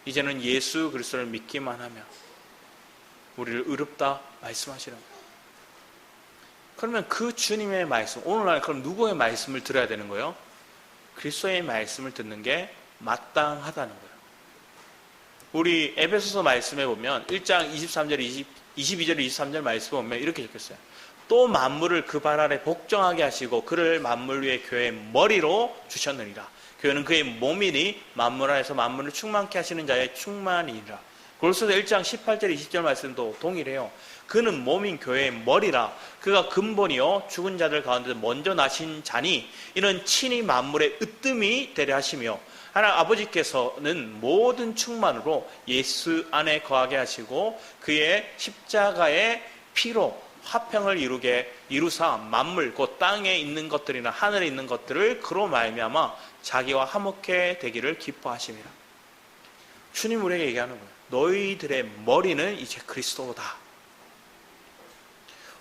이제는 예수 그리스도를 믿기만 하면 우리를 의롭다 말씀하시는 거예요. 그러면 그 주님의 말씀, 오늘날 그럼 누구의 말씀을 들어야 되는 거예요? 그리스도의 말씀을 듣는 게 마땅하다는 거예요. 우리 에베소서 말씀에 보면 1장 23절, 22절, 23절 말씀에 보면 이렇게 적혔어요. 또 만물을 그 발 아래 복종하게 하시고 그를 만물 위에 교회의 머리로 주셨느니라. 교회는 그의 몸이니 만물 안에서 만물을 충만케 하시는 자의 충만이니라. 골로새서 1장 18절 20절 말씀도 동일해요. 그는 몸인 교회의 머리라. 그가 근본이요 죽은 자들 가운데 먼저 나신 자니 이는 친히 만물의 으뜸이 되려 하시며 하나님 아버지께서는 모든 충만으로 예수 안에 거하게 하시고 그의 십자가의 피로 화평을 이루사 만물 곧 땅에 있는 것들이나 하늘에 있는 것들을 그로 말미암아 자기와 화목해 되기를 기뻐하심이라. 주님 우리에게 얘기하는 거예요. 너희들의 머리는 이제 그리스도다.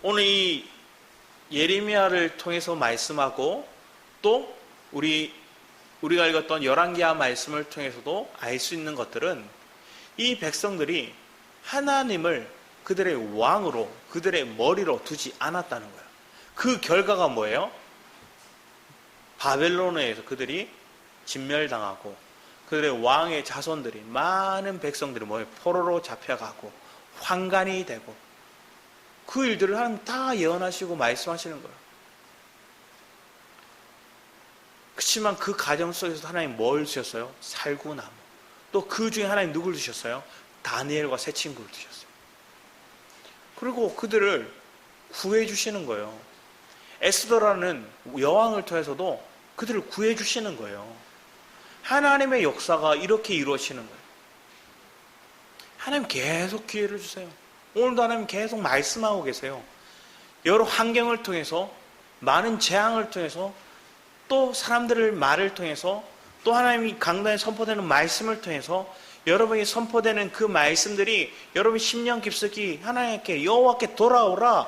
오늘 이 예레미야를 통해서 말씀하고 또 우리가 읽었던 열왕기하 말씀을 통해서도 알 수 있는 것들은 이 백성들이 하나님을 그들의 왕으로 그들의 머리로 두지 않았다는 거예요. 그 결과가 뭐예요? 바벨론에 의해서 그들이 진멸당하고 그들의 왕의 자손들이 많은 백성들이 뭐예요? 포로로 잡혀가고 환관이 되고 그 일들을 하나님 다 예언하시고 말씀하시는 거예요. 그렇지만 그 가정 속에서 하나님 뭘 주셨어요? 살구나무. 또 그 중에 하나님 누굴 주셨어요? 다니엘과 세 친구를 주셨어요. 그리고 그들을 구해 주시는 거예요. 에스더라는 여왕을 통해서도 그들을 구해 주시는 거예요. 하나님의 역사가 이렇게 이루어지는 거예요. 하나님 계속 기회를 주세요. 오늘도 하나님 계속 말씀하고 계세요. 여러 환경을 통해서 많은 재앙을 통해서 또 사람들의 말을 통해서 또 하나님이 강단에 선포되는 말씀을 통해서 여러분이 선포되는 그 말씀들이 여러분 심령 깊숙이 하나님께 여호와께 돌아오라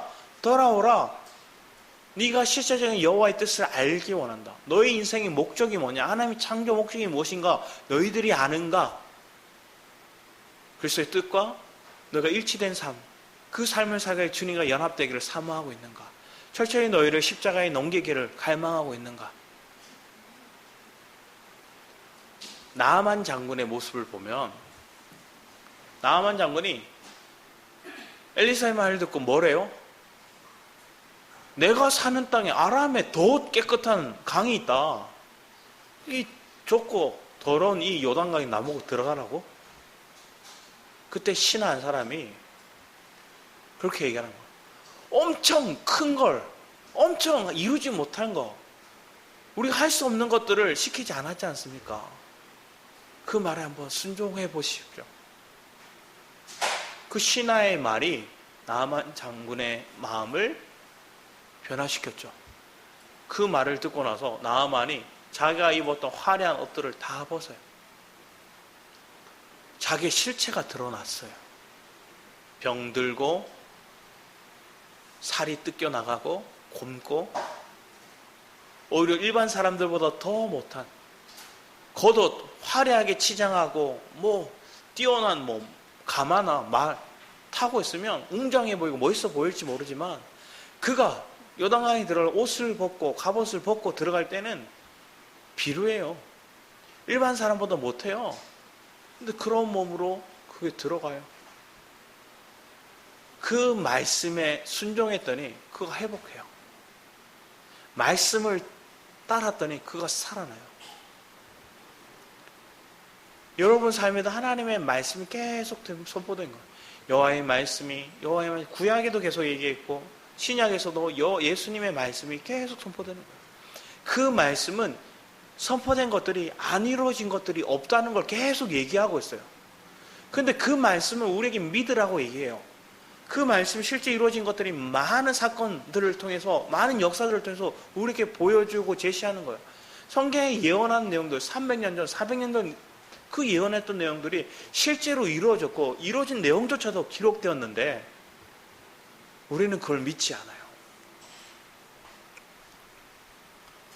네가 실제적인 여호와의 뜻을 알기 원한다. 너의 인생의 목적이 뭐냐? 하나님의 창조 목적이 무엇인가? 너희들이 아는가? 그리스도의 뜻과 너가 일치된 삶, 그 삶을 살게 주님과 연합되기를 사모하고 있는가? 철저히 너희를 십자가에 넘기기를 갈망하고 있는가? 나아만 장군의 모습을 보면 나아만 장군이 엘리사의 말을 듣고 뭐래요? 내가 사는 땅에 아람에 더 깨끗한 강이 있다. 이 좁고 더러운 이 요단강에 나보고 들어가라고? 그때 신하 한 사람이 그렇게 얘기하는 거예요. 엄청 큰 걸, 엄청 이루지 못한 거, 우리가 할 수 없는 것들을 시키지 않았지 않습니까? 그 말에 한번 순종해 보십시오. 그 신하의 말이 나아만 장군의 마음을 변화시켰죠. 그 말을 듣고 나서 나아만이 자기가 입었던 화려한 옷들을 다 벗어요. 자기의 실체가 드러났어요. 병들고 살이 뜯겨나가고 곪고 오히려 일반 사람들보다 더 못한 겉옷 화려하게 치장하고 뛰어난 가마나 말 타고 있으면 웅장해 보이고 멋있어 보일지 모르지만 그가 요단강에 들어갈 옷을 벗고 갑옷을 벗고 들어갈 때는 비루해요. 일반 사람보다 못해요. 근데 그런 몸으로 그게 들어가요. 그 말씀에 순종했더니 그가 회복해요. 말씀을 따랐더니 그가 살아나요. 여러분 삶에도 하나님의 말씀이 계속 선포된 거예요. 여호와의 말씀이 구약에도 계속 얘기했고 신약에서도 예수님의 말씀이 계속 선포되는 거예요. 그 말씀은 선포된 것들이 안 이루어진 것들이 없다는 걸 계속 얘기하고 있어요. 그런데 그 말씀을 우리에게 믿으라고 얘기해요. 그 말씀이 실제 이루어진 것들이 많은 사건들을 통해서 많은 역사들을 통해서 우리에게 보여주고 제시하는 거예요. 성경에 예언한 내용들 300년 전 400년 전 그 예언했던 내용들이 실제로 이루어졌고 이루어진 내용조차도 기록되었는데 우리는 그걸 믿지 않아요.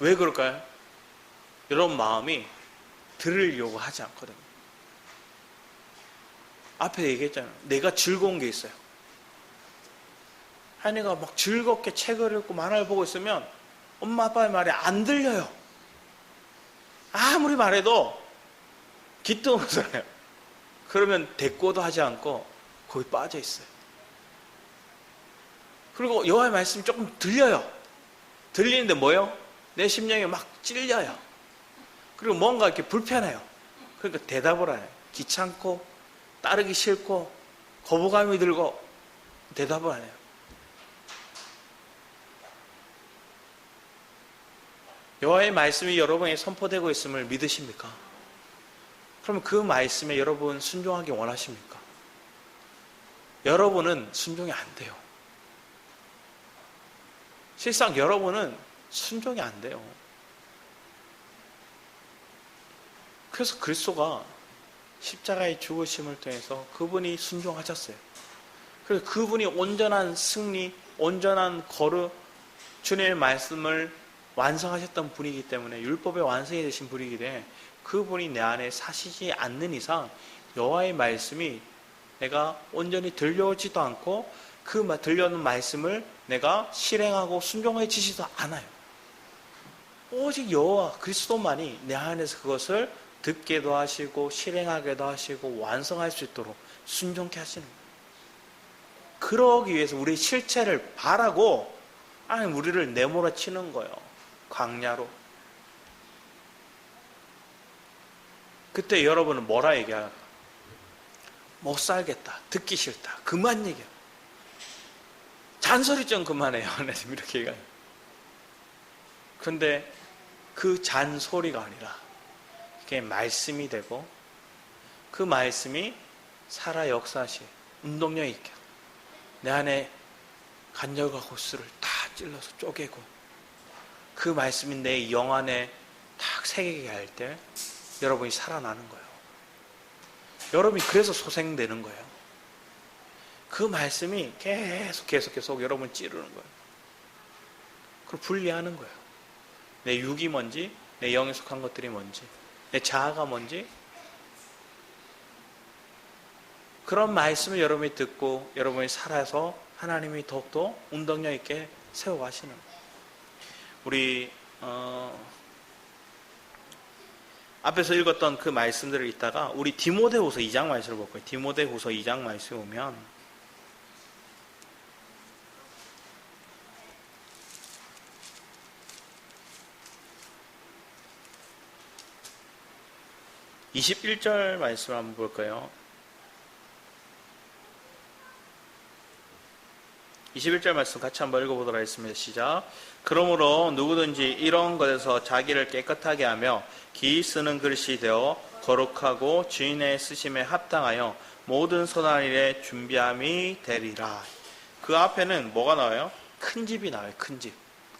왜 그럴까요? 여러분 마음이 들으려고 하지 않거든요. 앞에 얘기했잖아요. 내가 즐거운 게 있어요. 한이가 막 즐겁게 책을 읽고 만화를 보고 있으면 엄마 아빠의 말이 안 들려요. 아무리 말해도 기똥을 그러면 대꾸도 하지 않고 거기 빠져 있어요. 그리고 여호와의 말씀이 조금 들려요. 들리는데 뭐요? 내 심령이 막 찔려요. 그리고 뭔가 이렇게 불편해요. 그러니까 대답을 안 해요. 귀찮고 따르기 싫고 거부감이 들고 대답을 안 해요. 여호와의 말씀이 여러분에게 선포되고 있음을 믿으십니까? 그러면 그 말씀에 여러분 순종하기 원하십니까? 여러분은 순종이 안 돼요. 실상 여러분은 순종이 안 돼요. 그래서 그리스도가 십자가의 죽으심을 통해서 그분이 순종하셨어요. 그래서 그분이 온전한 승리, 온전한 거룩, 주님의 말씀을 완성하셨던 분이기 때문에 율법의 완성이 되신 분이기 때문에 그분이 내 안에 사시지 않는 이상 여호와의 말씀이 내가 온전히 들려오지도 않고 그 들려오는 말씀을 내가 실행하고 순종해지지도 않아요. 오직 여호와 그리스도만이 내 안에서 그것을 듣게도 하시고 실행하게도 하시고 완성할 수 있도록 순종케 하시는 거예요. 그러기 위해서 우리의 실체를 바라고 우리를 내몰아치는 거예요. 광야로. 그때 여러분은 뭐라 얘기할까? 못 살겠다. 듣기 싫다. 그만 얘기해. 잔소리 좀 그만해요. 이렇게 얘기해요. 그런데 그 잔소리가 아니라 그게 말씀이 되고 그 말씀이 살아 역사시 운동력 있게 내 안에 간절과 고수를 다 찔러서 쪼개고 그 말씀이 내 영 안에 딱 새기게 할 때 여러분이 살아나는 거예요. 여러분이 그래서 소생되는 거예요. 그 말씀이 계속 여러분 찌르는 거예요. 그걸 분리하는 거예요. 내 육이 뭔지, 내 영에 속한 것들이 뭔지, 내 자아가 뭔지, 그런 말씀을 여러분이 듣고 여러분이 살아서 하나님이 더욱더 운동력 있게 세워가시는 거예요. 우리 앞에서 읽었던 그 말씀들을 읽다가 우리 디모데후서 2장 말씀을 볼 거예요. 디모데후서 2장 말씀에 오면 21절 말씀을 한번 볼까요? 21절 말씀 같이 한번 읽어보도록 하겠습니다. 시작. 그러므로 누구든지 이런 것에서 자기를 깨끗하게 하며 기이 쓰는 글씨 되어 거룩하고 주인의 쓰심에 합당하여 모든 선한 일에 준비함이 되리라. 그 앞에는 뭐가 나와요? 큰 집이 나와요. 큰 집.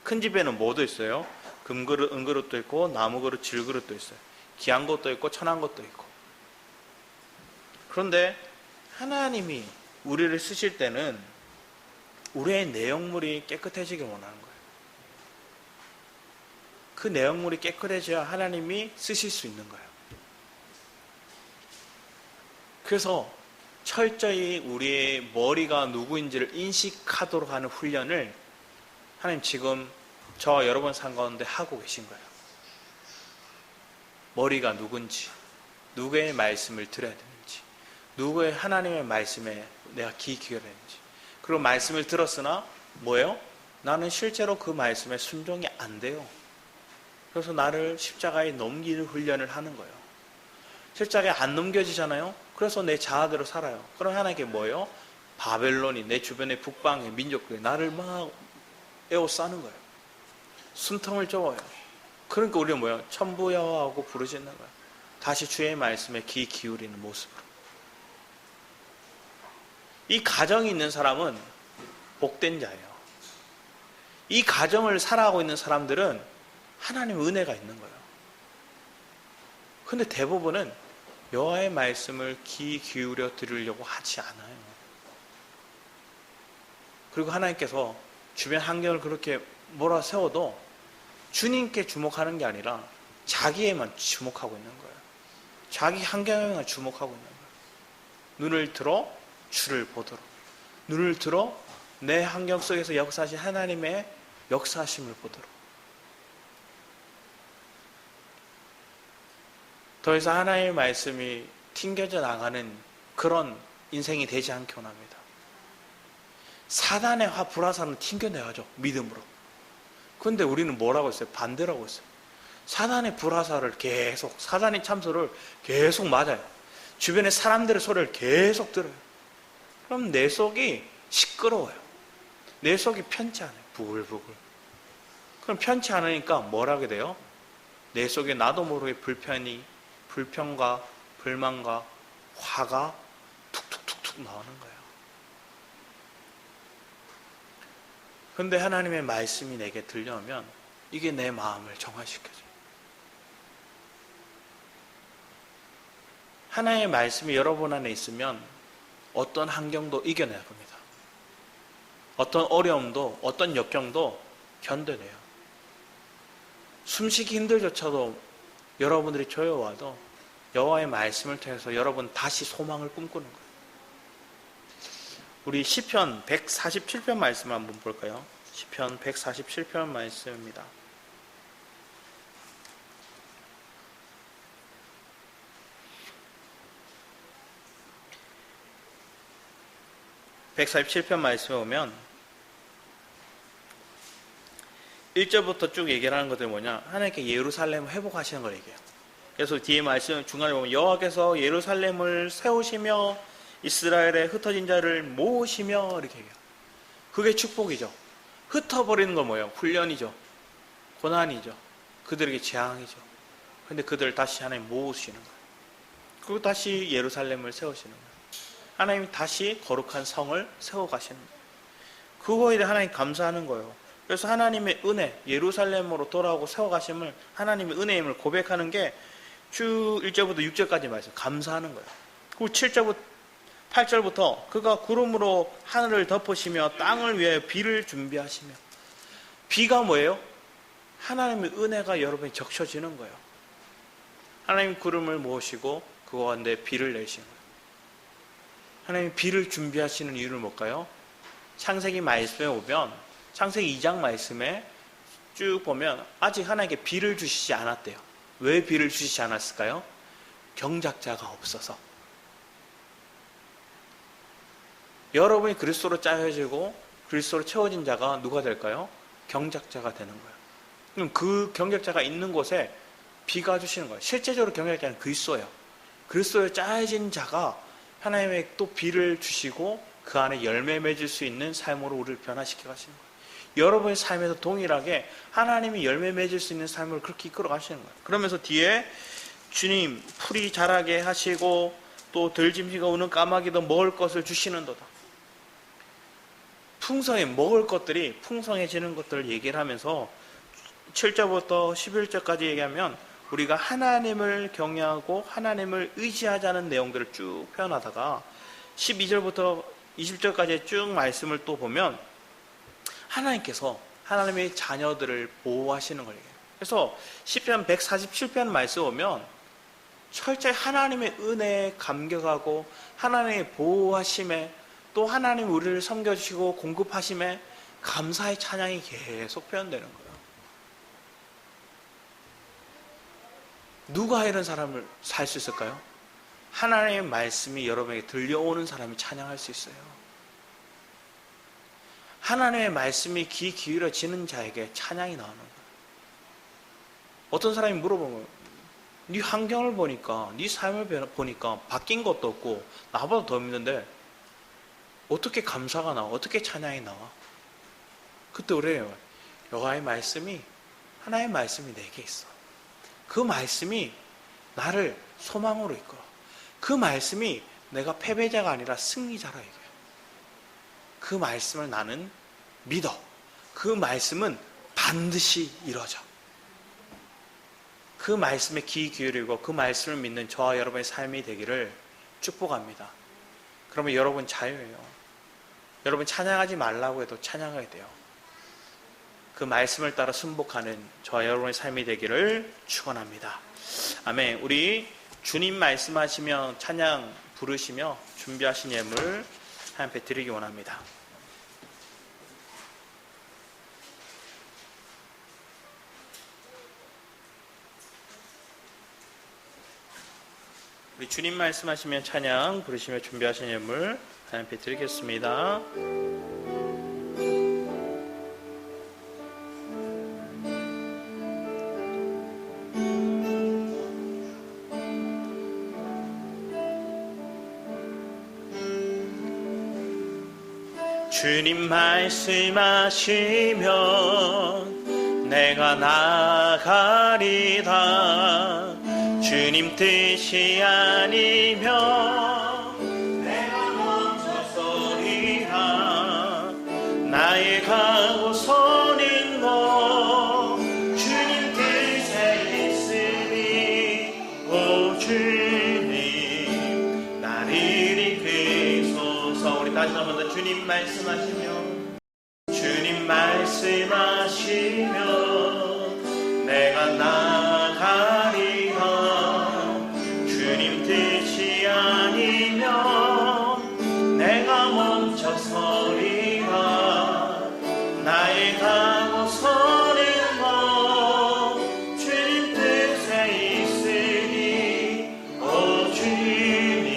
큰 집에는 뭐도 있어요? 금그릇, 은그릇도 있고 나무그릇, 질그릇도 있어요. 귀한 것도 있고 천한 것도 있고. 그런데 하나님이 우리를 쓰실 때는 우리의 내용물이 깨끗해지길 원하는 거예요. 그 내용물이 깨끗해져야 하나님이 쓰실 수 있는 거예요. 그래서 철저히 우리의 머리가 누구인지를 인식하도록 하는 훈련을 하나님 지금 저와 여러분 산 가운데 하고 계신 거예요. 머리가 누군지, 누구의 말씀을 들어야 되는지, 누구의 하나님의 말씀에 내가 귀 기울여야 되는지. 그리고 말씀을 들었으나 뭐예요? 나는 실제로 그 말씀에 순종이 안 돼요. 그래서 나를 십자가에 넘기는 훈련을 하는 거예요. 십자가에 안 넘겨지잖아요. 그래서 내 자아대로 살아요. 그럼 하나님께 뭐예요? 바벨론이 내 주변의 북방의 민족들이 나를 막 에워싸는 거예요. 숨통을 쪼아요. 그러니까 우리는 뭐예요? 천부여호와하고 부르짖는 거예요. 다시 주의 말씀에 귀 기울이는 모습으로. 이 가정이 있는 사람은 복된 자예요. 이 가정을 살아가고 있는 사람들은 하나님의 은혜가 있는 거예요. 그런데 대부분은 여호와의 말씀을 귀 기울여 들으려고 하지 않아요. 그리고 하나님께서 주변 환경을 그렇게 몰아세워도 주님께 주목하는 게 아니라 자기에만 주목하고 있는 거예요. 자기 환경에만 주목하고 있는 거예요. 눈을 들어 주를 보도록, 눈을 들어 내 환경 속에서 역사하신 하나님의 역사하심을 보도록. 더 이상 하나님의 말씀이 튕겨져 나가는 그런 인생이 되지 않게 원합니다. 사단의 불화살은 튕겨내야죠. 믿음으로. 그런데 우리는 뭐라고 했어요? 반대라고 했어요. 사단의 불화살을 계속, 사단의 참소를 계속 맞아요. 주변의 사람들의 소리를 계속 들어요. 그럼 내 속이 시끄러워요. 내 속이 편치 않아요. 부글부글. 그럼 편치 않으니까 뭘 하게 돼요? 내 속에 나도 모르게 불평과 불만과 화가 툭툭툭툭 나오는 거예요. 그런데 하나님의 말씀이 내게 들려오면 이게 내 마음을 정화시켜줘요. 하나님의 말씀이 여러분 안에 있으면 어떤 환경도 이겨낼 겁니다. 어떤 어려움도, 어떤 역경도 견뎌내요. 숨쉬기 힘들조차도 여러분들이 조여와도 여호와의 말씀을 통해서 여러분 다시 소망을 꿈꾸는 거예요. 우리 시편 147편 말씀 한번 볼까요? 시편 147편 말씀입니다. (147편) 말씀에 보면 1절부터 쭉 얘기를 하는 것들이 뭐냐, 하나님께 예루살렘을 회복하시는 걸 얘기해요. 그래서 뒤에 말씀 중간에 보면 여호와께서 예루살렘을 세우시며 이스라엘의 흩어진 자를 모으시며 이렇게 얘기해요. 그게 축복이죠. 흩어버리는 건 뭐예요? 훈련이죠. 고난이죠. 그들에게 재앙이죠. 그런데 그들을 다시 하나님 모으시는 거예요. 그리고 다시 예루살렘을 세우시는 거예요. 하나님이 다시 거룩한 성을 세워가시는 거예요. 그거에 대해 하나님 감사하는 거예요. 그래서 하나님의 은혜, 예루살렘으로 돌아오고 세워가심을, 하나님의 은혜임을 고백하는 게 쭉 1절부터 6절까지 말씀, 감사하는 거예요. 그리고 8절부터 그가 구름으로 하늘을 덮으시며 땅을 위하여 비를 준비하시며. 비가 뭐예요? 하나님의 은혜가 여러분이 적셔지는 거예요. 하나님 구름을 모으시고 그 가운데 비를 내시는 거예요. 하나님 비를 준비하시는 이유는 뭘까요? 창세기 말씀에 보면, 창세기 2장 말씀에 쭉 보면 아직 하나님께 비를 주시지 않았대요. 왜 비를 주시지 않았을까요? 경작자가 없어서. 여러분이 그리스도로 짜여지고 그리스도로 채워진 자가 누가 될까요? 경작자가 되는 거예요. 그럼 그 경작자가 있는 곳에 비가 주시는 거예요. 실제적으로 경작자는 그리스도예요. 그리스도에 짜여진 자가 하나님의 또 비를 주시고 그 안에 열매 맺을 수 있는 삶으로 우리를 변화시켜 가시는 거예요. 여러분의 삶에서 동일하게 하나님이 열매 맺을 수 있는 삶을 그렇게 이끌어 가시는 거예요. 그러면서 뒤에 주님 풀이 자라게 하시고 또 들짐승가 우는 까마귀도 먹을 것을 주시는도다. 먹을 것들이 풍성해지는 것들을 얘기를 하면서 7절부터 11절까지 얘기하면 우리가 하나님을 경외하고 하나님을 의지하자는 내용들을 쭉 표현하다가 12절부터 20절까지 쭉 말씀을 또 보면 하나님께서 하나님의 자녀들을 보호하시는 걸 얘기해요. 그래서 시편 147편 말씀 보면 철저히 하나님의 은혜에 감격하고 하나님의 보호하심에 또 하나님 우리를 섬겨주시고 공급하심에 감사의 찬양이 계속 표현되는 거예요. 누가 이런 사람을 살 수 있을까요? 하나님의 말씀이 여러분에게 들려오는 사람이 찬양할 수 있어요. 하나님의 말씀이 귀 기울여지는 자에게 찬양이 나오는 거예요. 어떤 사람이 물어보면 네 환경을 보니까 네 삶을 보니까 바뀐 것도 없고 나보다 더 힘든데 어떻게 감사가 나와? 어떻게 찬양이 나와? 그때 우리는 여호와의 말씀이 하나님의 말씀이 내게 있어. 그 말씀이 나를 소망으로 이끌어. 그 말씀이 내가 패배자가 아니라 승리자라 얘기해. 그 말씀을 나는 믿어. 그 말씀은 반드시 이루어져. 그 말씀에 귀 기울이고 그 말씀을 믿는 저와 여러분의 삶이 되기를 축복합니다. 그러면 여러분 자유예요. 여러분 찬양하지 말라고 해도 찬양하게 돼요. 그 말씀을 따라 순복하는 저와 여러분의 삶이 되기를 축원합니다. 아멘. 우리 주님 말씀하시며 찬양 부르시며 준비하신 예물 하나님께 드리기 원합니다. 우리 주님 말씀하시면 찬양 부르시며 준비하신 예물 하나님께 드리겠습니다. 주님 말씀하시면 내가 나가리다. 주님 뜻이 아니면 내가 멈춰서리라. 나의 가고서는 것 주님 뜻에 있으니 오 주님 나를 이끌소서. 우리 다시 한 번 더 주님 말씀하시면 주님 말씀하시면 내가 나가리라. 주님 뜻이 아니면 내가 멈춰서리라. 나의 가고서는 것 주님 뜻에 있으니 오 주님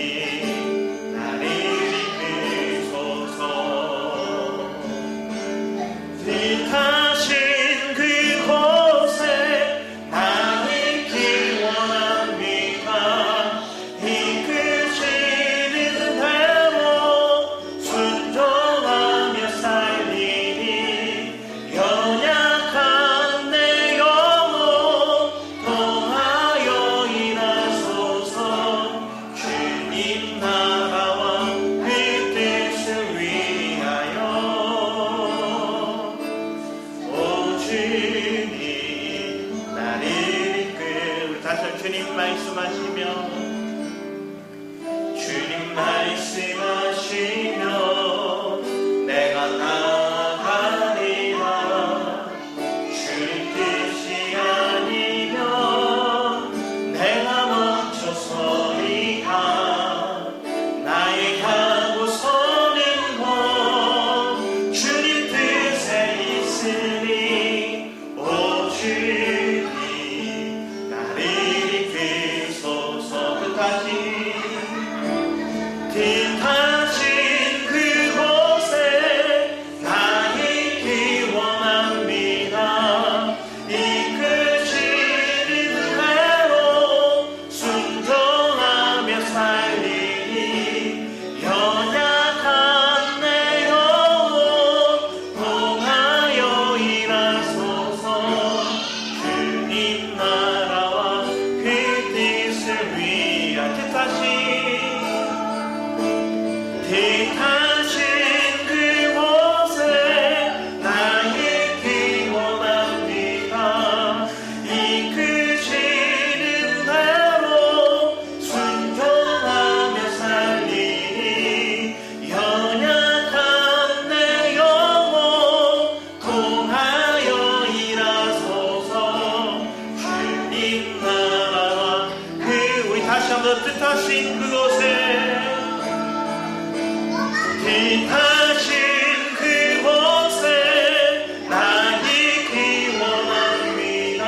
나를 이끌소서. 뜻하신 그곳에 나 있기 원합니다. 이끄시는 대로 순종하며 살리니 연약한 내 영혼 통하여 일하소서. 주님 나라와 그 뜻을 위하여 오 주님 나를 이끌. 우리 다시 한번 주님 말씀하시며 주님 말씀하시면 내가 나가리라. 주님 뜻이 아니면 내가 멈춰서리라. 나의 가고서는 것 주님 뜻에 있으니 오 주님 나를 이끌소서. 뜻하신 그곳에 나 있기 원합니다. 이끄시는 대로 순종하며 살리니 연약한 내 영혼 통하여 일하소서. 주님 나라와 그 뜻을 위하여 뜻하신 그곳에 더 뜻하신 그곳에 뜻하신 그곳에 나 있기 원합니다.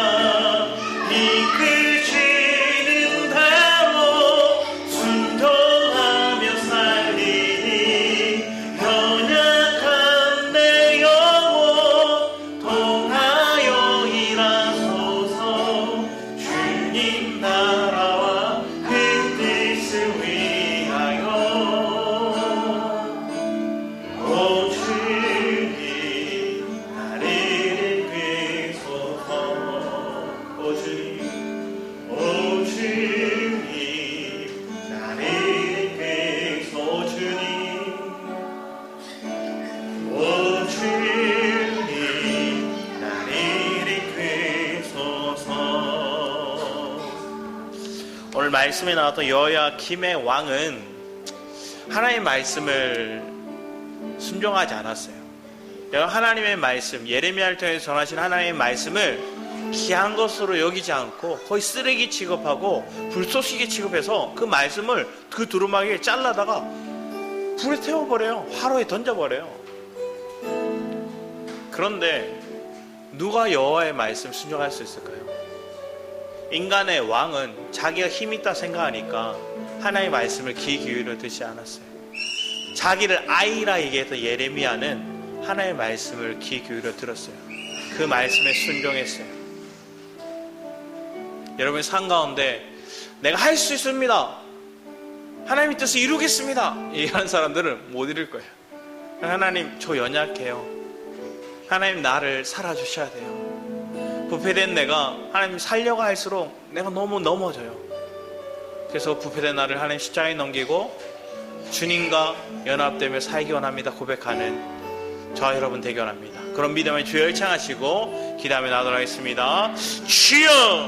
이끄시는 대로 순종하며 살리니 연약한 내 영혼 통하여 일하소서. 주님 나라와 그 뜻을 위하여. 오 주님 나를 이끄소서. 오 주님, 오 주님 나를 이끄소서. 오 주님 나를 이끄소서. 오늘 말씀에 나왔던 여호야김의 왕은 하나님의 말씀을 순종하지 않았어요. 하나님의 말씀, 예레미야를 통해서 전하신 하나님의 말씀을 귀한 것으로 여기지 않고 거의 쓰레기 취급하고 불쏘시개 취급해서 그 말씀을 그 두루마기에 잘라다가 불에 태워버려요. 화로에 던져버려요. 그런데 누가 여호와의 말씀 순종할 수 있을까요? 인간의 왕은 자기가 힘이 있다 생각하니까 하나님의 말씀을 귀 기울여 듣지 않았어요. 자기를 아이라 얘기해서 예레미야는 하나님의 말씀을 귀 기울여 들었어요. 그 말씀에 순종했어요. 여러분 삶 가운데 내가 할 수 있습니다, 하나님의 뜻을 이루겠습니다 얘기하는 사람들은 못 이룰 거예요. 하나님 저 연약해요, 하나님 나를 살아주셔야 돼요. 부패된 내가 하나님 살려고 할수록 내가 너무 넘어져요. 그래서 부패된 나를 하나님 십자가에 넘기고 주님과 연합되며 살기 원합니다 고백하는 저와 여러분 되기 원합니다. 그런 믿음의 주여 일창하시고 기도하며 나도록 하겠습니다. 주여!